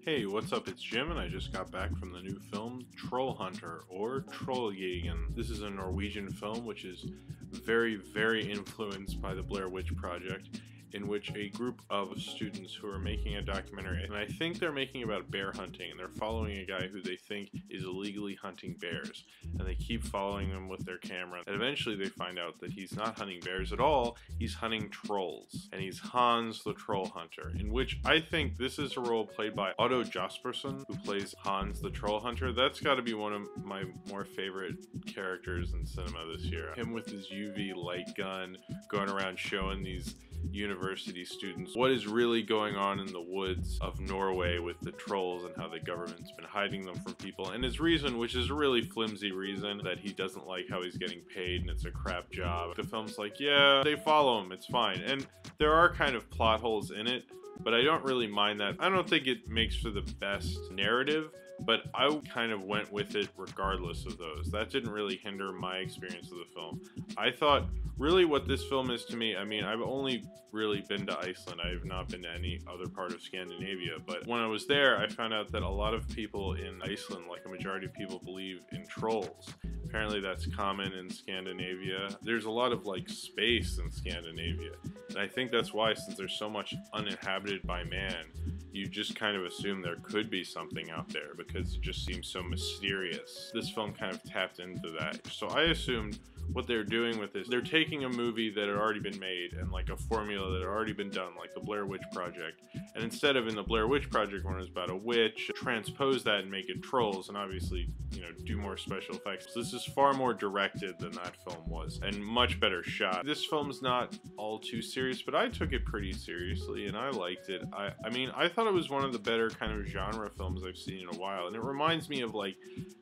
Hey, what's up? It's Jim, and I just got back from the new film Trollhunter, or Trolljegeren. This is a Norwegian film which is very influenced by the Blair Witch Project, in which a group of students who are making a documentary, and I think they're making about bear hunting, and they're following a guy who they think is illegally hunting bears, and they keep following him with their camera, and eventually they find out that he's not hunting bears at all, he's hunting trolls, and he's Hans the Troll Hunter, in which I think this is a role played by Otto Jespersson, who plays Hans the Troll Hunter. That's got to be one of my more favorite characters in cinema this year. Him with his UV light gun, going around showing these university students what is really going on in the woods of Norway with the trolls and how the government's been hiding them from people, and his reason, which is a really flimsy reason, that he doesn't like how he's getting paid and it's a crap job. The film's like, yeah, they follow him, it's fine, and there are kind of plot holes in it, but I don't really mind that. I don't think it makes for the best narrative, but I kind of went with it regardless of those. That didn't really hinder my experience of the film. I thought really what this film is to me, I mean, I've only really been to Iceland. I have not been to any other part of Scandinavia, but when I was there, I found out that a lot of people in Iceland, like a majority of people, believe in trolls. Apparently that's common in Scandinavia. There's a lot of like space in Scandinavia, and I think that's why, since there's so much uninhabited by man, you just kind of assume there could be something out there because it just seems so mysterious. This film kind of tapped into that. So I assumed what they're doing with this, they're taking a movie that had already been made and like a formula that had already been done, like the Blair Witch Project, and instead of in the Blair Witch Project when it was about a witch, transpose that and make it trolls and obviously, you know, do more special effects. This is far more directed than that film was and much better shot. This film's not all too serious, but I took it pretty seriously and I liked it. I mean, I thought it was one of the better kind of genre films I've seen in a while, and it reminds me of like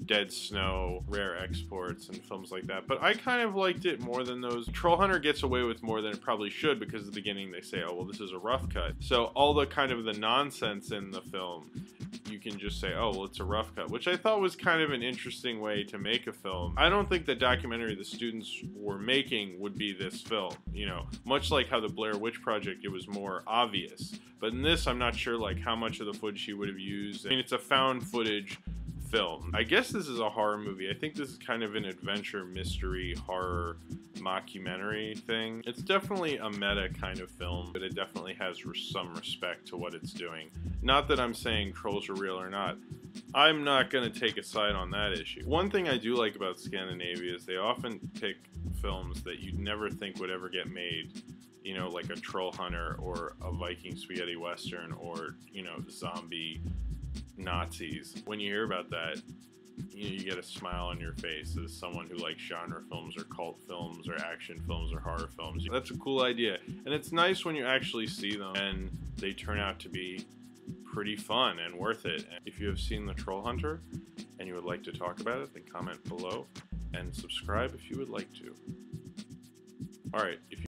Dead Snow, Rare Exports, and films like that, but I kind of liked it more than those. Trollhunter gets away with more than it probably should because at the beginning they say, oh well, this is a rough cut, so all the kind of the nonsense in the film you can just say, oh well, it's a rough cut, which I thought was kind of an interesting way to make a film. I don't think the documentary the students were making would be this film, you know, much like how the Blair Witch Project, it was more obvious, but in this I'm not sure like how much of the footage he would have used. I mean, it's a found footage film. I guess this is a horror movie. I think this is kind of an adventure, mystery, horror, mockumentary thing. It's definitely a meta kind of film, but it definitely has some respect to what it's doing. Not that I'm saying trolls are real or not. I'm not going to take a side on that issue. One thing I do like about Scandinavia is they often pick films that you'd never think would ever get made. You know, like a Trollhunter or a Viking spaghetti western or, you know, zombie Nazis. When you hear about that, you know, you get a smile on your face as someone who likes genre films or cult films or action films or horror films. That's a cool idea, and it's nice when you actually see them and they turn out to be pretty fun and worth it. If you have seen the Trollhunter and you would like to talk about it, then comment below and subscribe if you would like to. Alright, if you